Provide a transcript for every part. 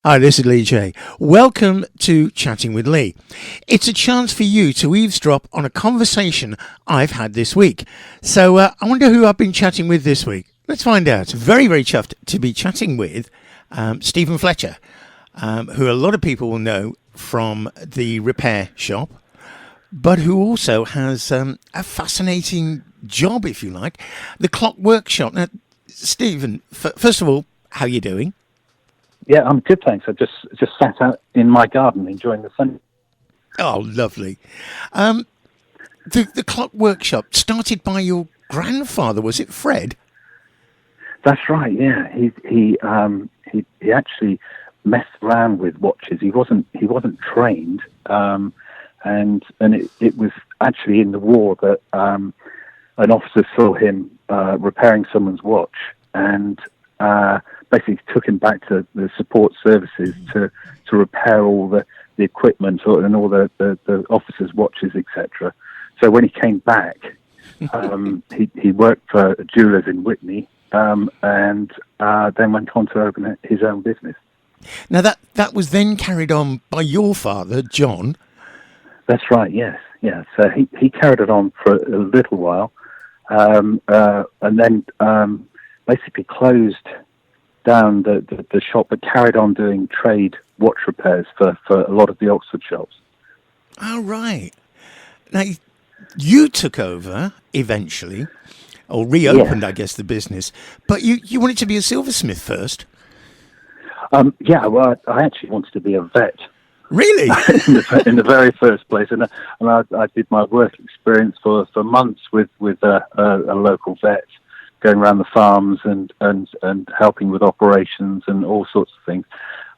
Hi, this is Lee J. Welcome to Chatting with Lee. It's a chance for you to eavesdrop on a conversation I've had this week. So I wonder who I've been chatting with this week. Let's find out. Very, very chuffed to be chatting with Steven Fletcher, who a lot of people will know from the repair shop, but who also has a fascinating job, if you like, the clockwork shop. Now, Steven, first of all, how are you doing? Yeah, I'm good, thanks. I just sat out in my garden enjoying the sun. Oh, lovely. The clock workshop started by your grandfather, was it Fred? That's right. Yeah, he actually messed around with watches. He wasn't trained, and it was actually in the war that an officer saw him repairing someone's watch and basically took him back to the support services to repair all the equipment and all the officers' watches, etc. So when he came back, he worked for jewelers in Whitney and then went on to open his own business. Now that was then carried on by your father, John. That's right, yes. Yeah. So he carried it on for a little while and then basically closed down the shop, but carried on doing trade watch repairs for a lot of the Oxford shops. Oh, right. Now, you took over eventually, or reopened, I guess, the business, but you wanted to be a silversmith first? Yeah, well, I actually wanted to be a vet. Really? in the very first place. And I did my work experience for months with a local vet, going around the farms and helping with operations and all sorts of things.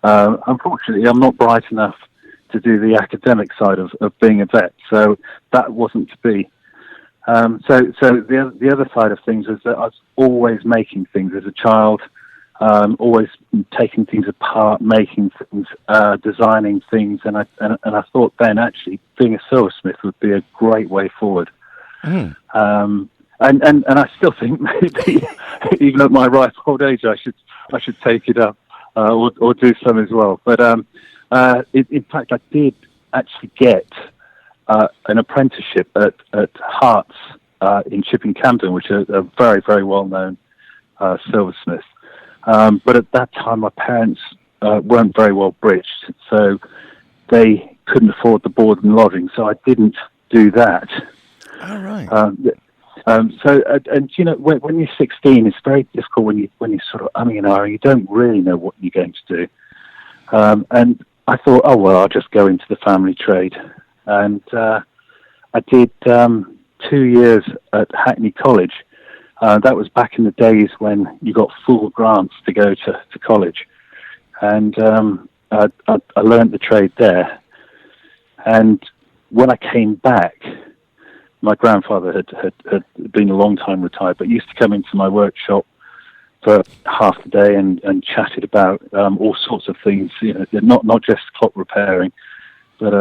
Unfortunately, I'm not bright enough to do the academic side of being a vet, so that wasn't to be. So the other side of things is that I was always making things as a child, always taking things apart, making things, designing things, and I thought then actually being a silversmith would be a great way forward. Mm. And I still think maybe even at my ripe old age I should take it up or do some as well. But in fact I did actually get an apprenticeship at Hart's in Chipping Campden, which is a very, very well known silversmith. But at that time my parents weren't very well bridged, so they couldn't afford the board and lodging, so I didn't do that. All right. So you know, when you're 16, it's very difficult when you sort of umming and ahhing. You don't really know what you're going to do. And I thought, oh well, I'll just go into the family trade. And I did 2 years at Hackney College. That was back in the days when you got full grants to go to college. And I learned the trade there. And when I came back, my grandfather had been a long time retired, but used to come into my workshop for half the day and chatted about all sorts of things, you know, not just clock repairing, but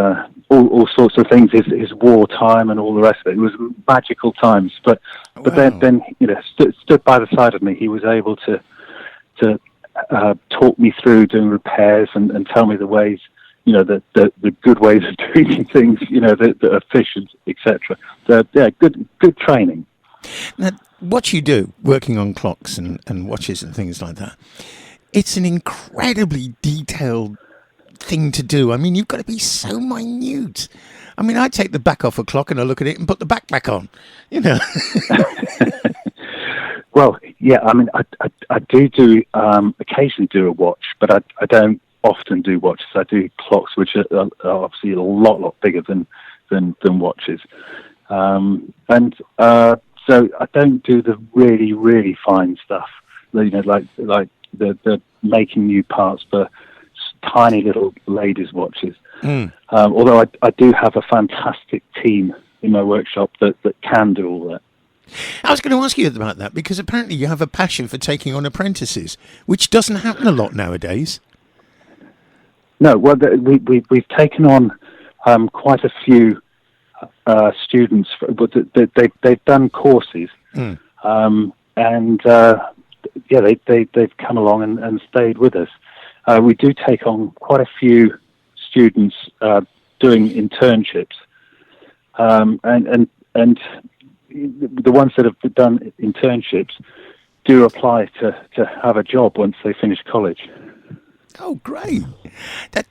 all sorts of things, his wartime and all the rest of it. It was magical times, but wow. then you know, stood by the side of me. He was able to talk me through doing repairs and tell me the ways, you know, the good ways of doing things, you know, that are efficient, etc. So yeah, good training. Now, what you do, working on clocks and watches and things like that, it's an incredibly detailed thing to do. I mean, you've got to be so minute. I mean, I take the back off a clock and I look at it and put the back on, you know. Well, yeah, I mean, I do occasionally do a watch, but I don't often do watches. I do clocks, which are obviously a lot bigger than watches, and so I don't do the really fine stuff. You know, like the making new parts for tiny little ladies' watches. Mm. Although I do have a fantastic team in my workshop that can do all that. I was going to ask you about that because apparently you have a passion for taking on apprentices, which doesn't happen a lot nowadays. No, well, we've taken on quite a few students, but they've done courses, and yeah, they've come along and stayed with us. we do take on quite a few students doing internships, and the ones that have done internships do apply to have a job once they finish college. Oh, great! That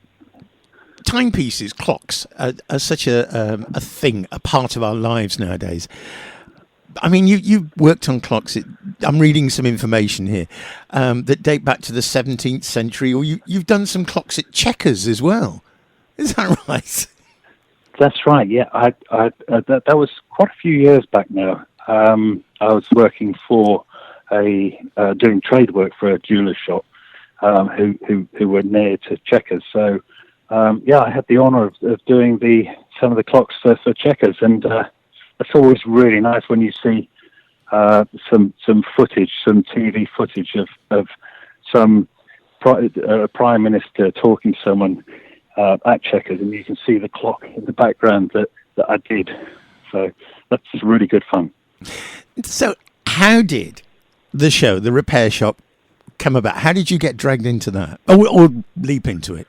timepieces, clocks, are such a thing, a part of our lives nowadays. I mean, you worked on clocks. I'm reading some information here that date back to the 17th century, or you've done some clocks at Chequers as well. Is that right? That's right. Yeah, that was quite a few years back now. I was working for doing trade work for a jeweler's shop who were near to Chequers. So I had the honour of doing some of the clocks for Chequers, and it's always really nice when you see some footage, some TV footage of some prime minister talking to someone at Chequers, and you can see the clock in the background that I did. So that's really good fun. So how did the show, The Repair Shop, come about? How did you get dragged into that, or leap into it?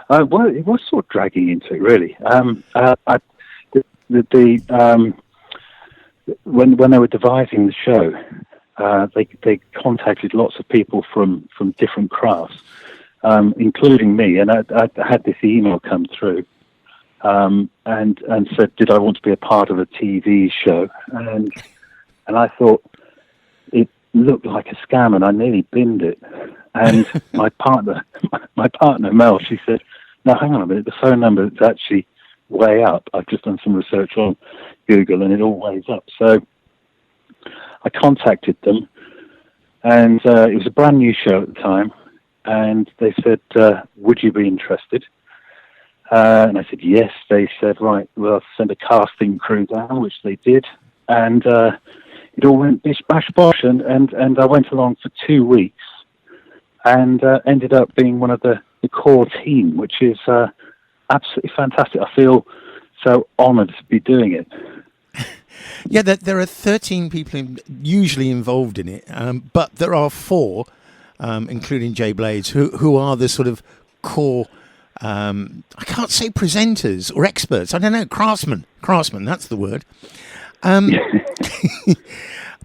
Well, it was sort of dragging into it, really. When they were devising the show, they contacted lots of people from different crafts, including me, and I had this email come through, and said, did I want to be a part of a TV show? And I thought it looked like a scam, and I nearly binned it. And my partner Mel, she said, "No, hang on a minute. The phone number is actually way up. I've just done some research on Google, and it all weighs up." So I contacted them, and it was a brand new show at the time, and they said, "Would you be interested?" And I said, "Yes." They said, "Right, well, send a casting crew down," which they did, and it all went bish bash bosh, and I went along for 2 weeks, and ended up being one of the core team, which is absolutely fantastic. I feel so honoured to be doing it. Yeah, there are 13 people usually involved in it, but there are 4, including Jay Blades, who are the sort of core, I can't say presenters or experts, I don't know, craftsmen, that's the word.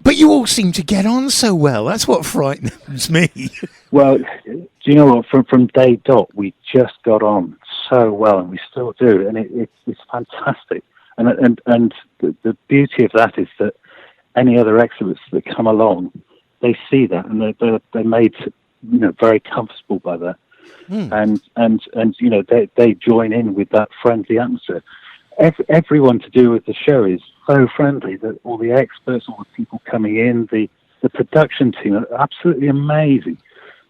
But you all seem to get on so well. That's what frightens me. Well, do you know what? From day dot, we just got on so well, and we still do, and it's fantastic. And the beauty of that is that any other exhibits that come along, they see that, and they're made very comfortable by that, and they join in with that friendly atmosphere. Everyone to do with the show is so friendly that all the experts, all the people coming in, the production team are absolutely amazing.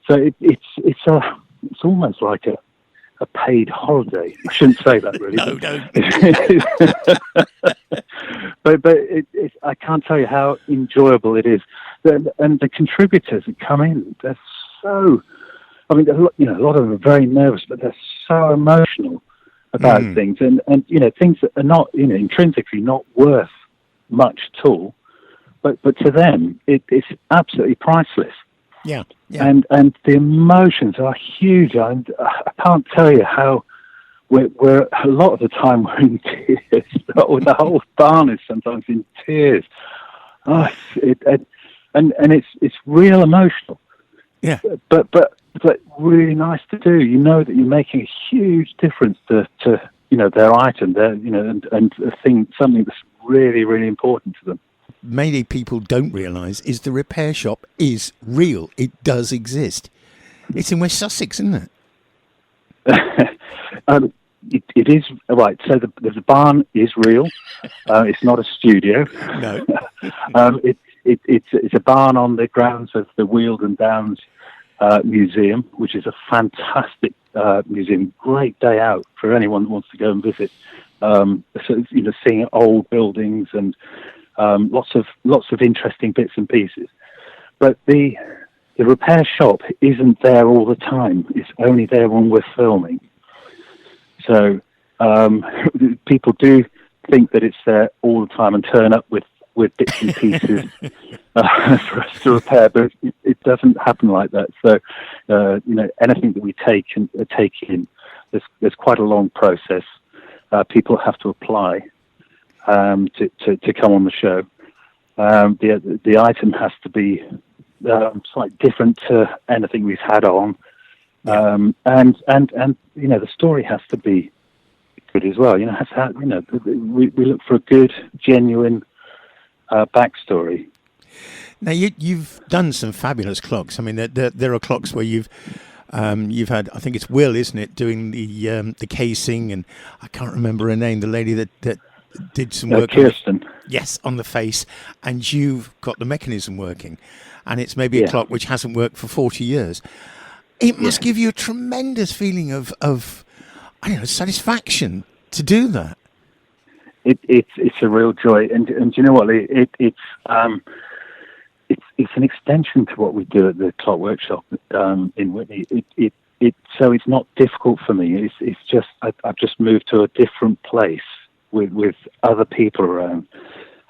So it's almost like a paid holiday. I shouldn't say that, really. No. but I can't tell you how enjoyable it is. And the contributors that come in, they're so. I mean, a lot of them are very nervous, but they're so emotional about things, and things that are not intrinsically not worth much at all, but to them it's absolutely priceless. Yeah. And the emotions are huge. I can't tell you how we're a lot of the time we're in tears. The whole barn is sometimes in tears. It's real emotional. Yeah. But really nice to do. You know that you're making a huge difference to their item, and something that's really, really important to them. Many people don't realise is the repair shop is real. It does exist. It's in West Sussex, isn't it? It is right. So the barn is real. It's not a studio. No. It's a barn on the grounds of the Weald and Downs Museum, which is a fantastic museum. Great day out for anyone that wants to go and visit. Seeing old buildings and lots of interesting bits and pieces. But the repair shop isn't there all the time. It's only there when we're filming. So people do think that it's there all the time and turn up with with bits and pieces for us to repair, but it doesn't happen like that. So, anything that we take in, there's quite a long process. People have to apply to come on the show. The item has to be slightly different to anything we've had on, and the story has to be good as well. We look for a good, genuine backstory. Now you've done some fabulous clocks. I mean, there are clocks where you've had, I think it's Will, isn't it, doing the casing, and I can't remember her name, the lady that did some work. Kirsten. Yes, on the face, and you've got the mechanism working, and it's maybe a clock which hasn't worked for 40 years. It must give you a tremendous feeling of I don't know, satisfaction to do that. It's a real joy, and you know what, Lee? It's an extension to what we do at the Clock Workshop in Whitney. So it's not difficult for me. It's just I've just moved to a different place with other people around.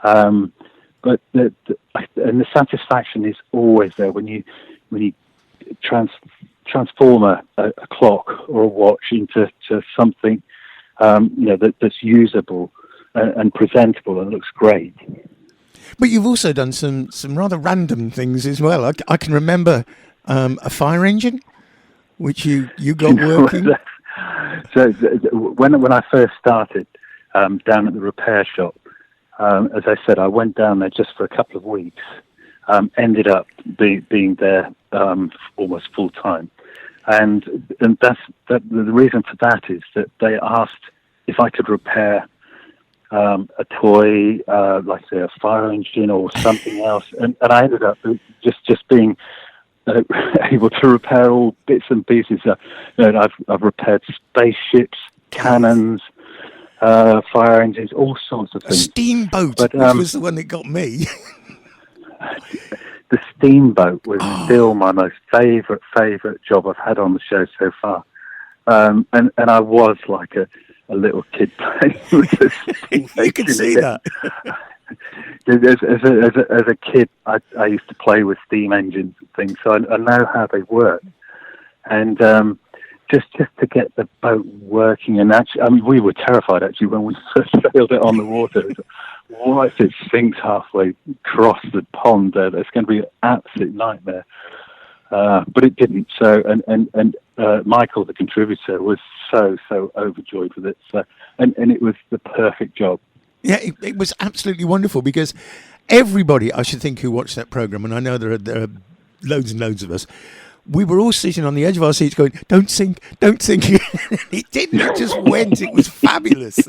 But the satisfaction is always there when you transform a clock or a watch into something that's usable and presentable and looks great. But you've also done some rather random things as well. I can remember a fire engine, which you got working. So when I first started down at the repair shop, as I said, I went down there just for a couple of weeks. Ended up being there almost full time, and the reason for that is that they asked if I could repair a toy, like say a fire engine or something else, and I ended up just being able to repair all bits and pieces. I've repaired spaceships, cannons, fire engines, all sorts of things. A steamboat, which was the one that got me. The steamboat was still my most favourite job I've had on the show so far, and I was like a little kid playing with the steam. You can see that. As a kid, I used to play with steam engines and things, so I know how they work. And just to get the boat working, and actually, I mean, we were terrified actually when we first sailed it on the water. What if it sinks halfway across the pond there? That's going to be an absolute nightmare. But it didn't. So, and Michael, the contributor, was so overjoyed with it. So, and it was the perfect job. Yeah, it was absolutely wonderful because everybody, I should think, who watched that program, and I know there are loads and loads of us, we were all sitting on the edge of our seats going, "Don't sink, don't sink." It didn't. It just went. It was fabulous.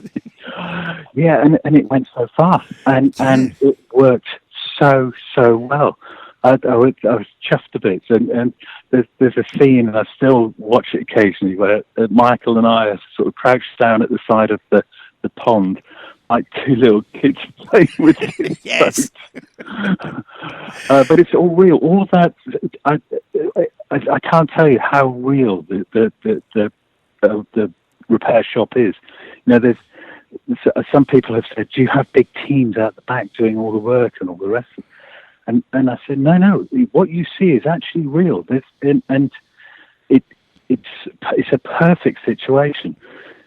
Yeah, and it went so fast, and it worked so well. I was chuffed a bit, and there's a scene, and I still watch it occasionally, where Michael and I are sort of crouched down at the side of the pond, like two little kids playing with it. Yes. But it's all real. All that, I can't tell you how real the repair shop is. There's some people have said, "Do you have big teams out the back doing all the work and all the rest of it?" And I said, no. What you see is actually real. And it's a perfect situation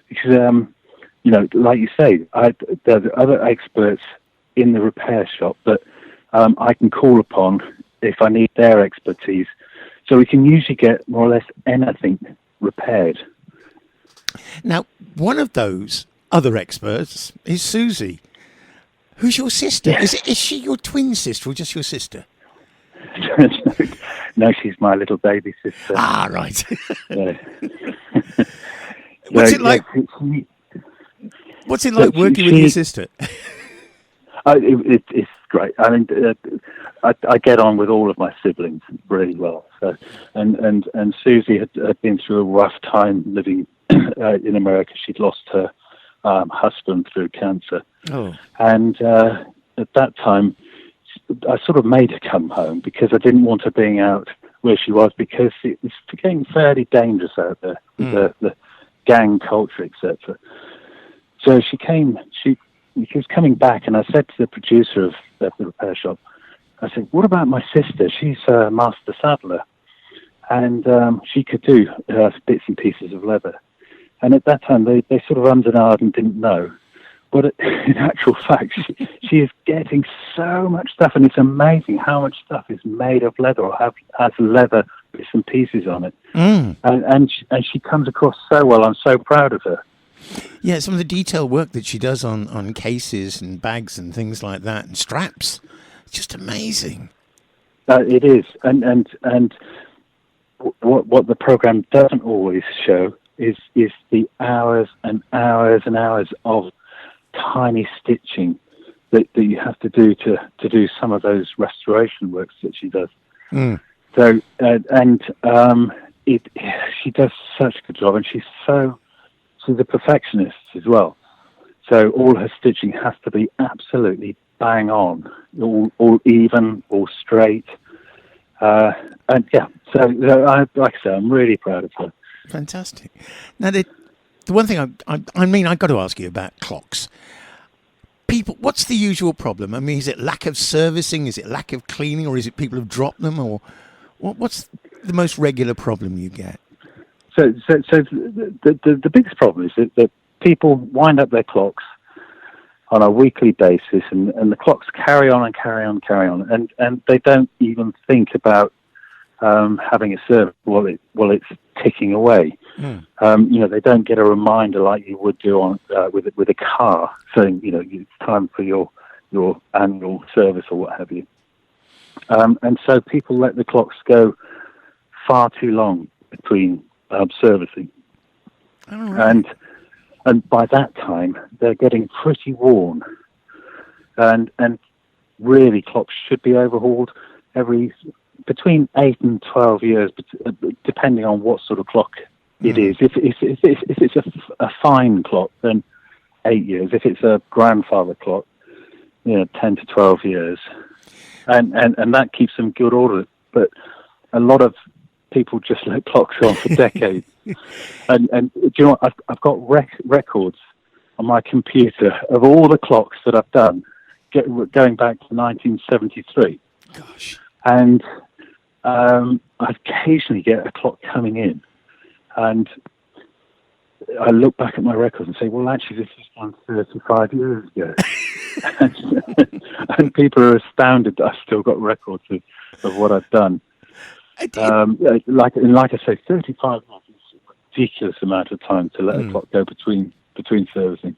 because like you say, there are other experts in the repair shop that I can call upon if I need their expertise. So we can usually get more or less anything repaired. Now, one of those other experts is Susie. Who's your sister? Yeah. Is she your twin sister or just your sister? No, she's my little baby sister. Ah, right. What's it like? What's it like working with your sister? It's great. I mean, I get on with all of my siblings really well. So, and Susie had been through a rough time living in America. She'd lost her husband through cancer. Oh. And at that time, I sort of made her come home because I didn't want her being out where she was because it was getting fairly dangerous out there, the gang culture, etc. So she came. he was coming back, and I said to the producer of the repair shop, I said, "What about my sister? She's a master saddler, and she could do bits and pieces of leather." And at that time, they sort of ummed and ahed and didn't know. But in actual fact, she is getting so much stuff, and it's amazing how much stuff is made of leather or has leather bits and pieces on it. And she comes across so well. I'm so proud of her. Yeah, some of the detail work that she does on cases and bags and things like that, and straps. It's just amazing. It is. And what the program doesn't always show is the hours and hours and hours of tiny stitching that you have to do to do some of those restoration works that she does. So she does such a good job, and she's a perfectionist as well. So all her stitching has to be absolutely bang on, all even, all straight. And yeah, so like I say, I'm really proud of her. Fantastic. Now, the one thing I've got to ask you about clocks. People, what's the usual problem? I mean, is it lack of servicing? Is it lack of cleaning? Or is it people have dropped them? Or what's the most regular problem you get? So the biggest problem is that people wind up their clocks on a weekly basis, and the clocks carry on and carry on and carry on, and they don't even think about having a service while it's ticking away. They don't get a reminder like you would do on with a car saying, it's time for your annual service or what have you. And so people let the clocks go far too long between servicing. Oh, right. And by that time, they're getting pretty worn. And really, clocks should be overhauled between 8 and 12 years, depending on what sort of clock it is. If it's a fine clock, then 8 years. If it's a grandfather clock, 10 to 12 years. And that keeps them good order. But a lot of people just let clocks on for decades. And do you know what? I've got records on my computer of all the clocks that I've done going back to 1973. Gosh. And I occasionally get a clock coming in, and I look back at my records and say, well, actually, this was done 35 years ago. And people are astounded that I've still got records of what I've done. Like I say, 35 years is a ridiculous amount of time to let a clock go between servicing.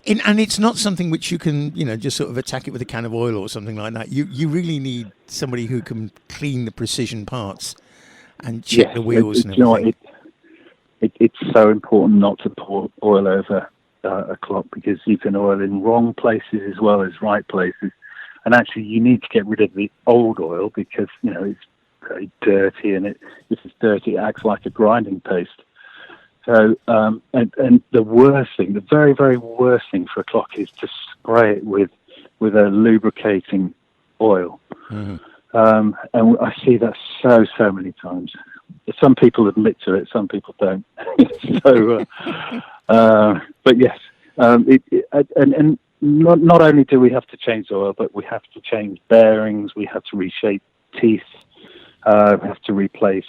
And it's not something which you can, just sort of attack it with a can of oil or something like that. You really need somebody who can clean the precision parts and check the wheels and everything. It's so important not to pour oil over a clock, because you can oil in wrong places as well as right places. And actually, you need to get rid of the old oil because, it's very dirty, and if it's dirty, it acts like a grinding paste. So, and the worst thing, the very, very worst thing for a clock is to spray it with a lubricating oil. And I see that so many times. Some people admit to it, some people don't. So, but yes, and not only do we have to change the oil, but we have to change bearings, we have to reshape teeth, we have to replace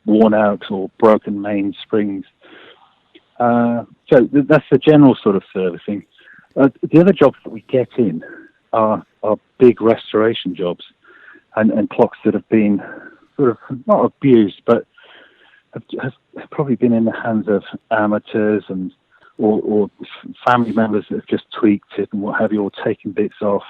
worn out or broken main springs. So that's the general sort of servicing. The other jobs that we get in are big restoration jobs, and clocks that have been sort of not abused, but have probably been in the hands of amateurs or family members that have just tweaked it and what have you, or taken bits off.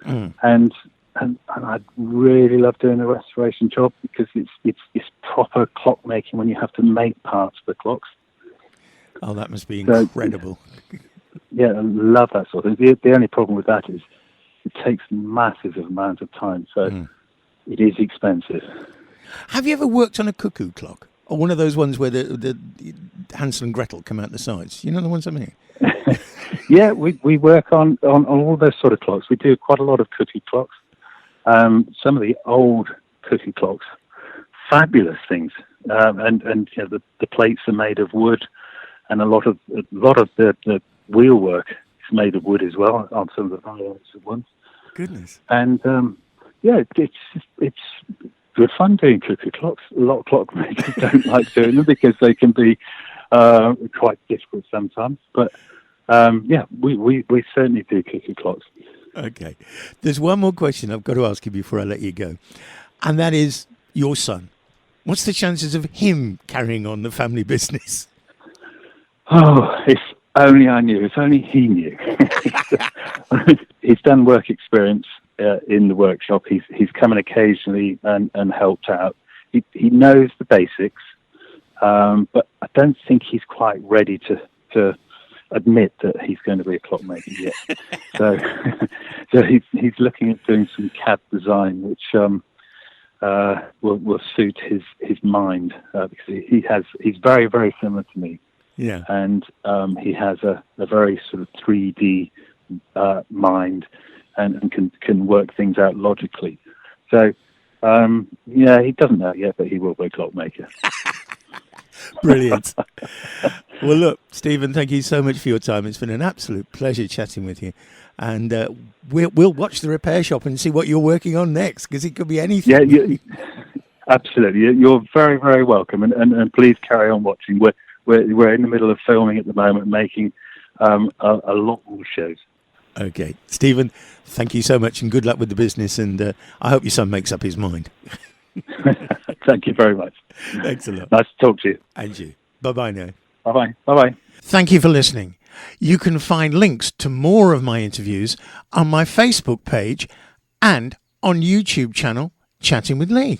And I really love doing the restoration job because it's proper clock making when you have to make parts for clocks. Oh, that must be incredible. Yeah, I love that sort of thing. The only problem with that is it takes massive amount of time, so it is expensive. Have you ever worked on a cuckoo clock? Or one of those ones where the Hansel and Gretel come out the sides? You know the ones I mean? Yeah, we work on all those sort of clocks. We do quite a lot of cookie clocks. Some of the old cookie clocks, fabulous things. And the plates are made of wood, and a lot of the wheel work is made of wood as well on some of the variants ones. Goodness. And it's good fun doing cuckoo clocks. A lot of clockmakers don't like doing them because they can be quite difficult sometimes. But we certainly do cuckoo clocks. Okay. There's one more question I've got to ask you before I let you go, and that is your son. What's the chances of him carrying on the family business? Oh, if only I knew. If only he knew. He's done work experience in the workshop. He's come in occasionally and helped out. He knows the basics, but I don't think he's quite ready to admit that he's going to be a clockmaker yet. so he's looking at doing some CAD design, which will suit his mind, because he's very, very similar to me. Yeah. And he has a very sort of 3D mind and can work things out logically. So, he doesn't know yet, but he will be a clockmaker. Brilliant. Well, look, Steven, thank you so much for your time. It's been an absolute pleasure chatting with you. And we'll watch the repair shop and see what you're working on next, because it could be anything. Yeah, absolutely. You're very, very welcome. And please carry on watching. We're in the middle of filming at the moment, making a lot more shows. Okay. Steven, thank you so much and good luck with the business. And I hope your son makes up his mind. Thank you very much. Thanks a lot. Nice to talk to you. And you. Bye-bye now. Bye-bye. Bye-bye. Thank you for listening. You can find links to more of my interviews on my Facebook page and on YouTube channel, Chatting with Lee.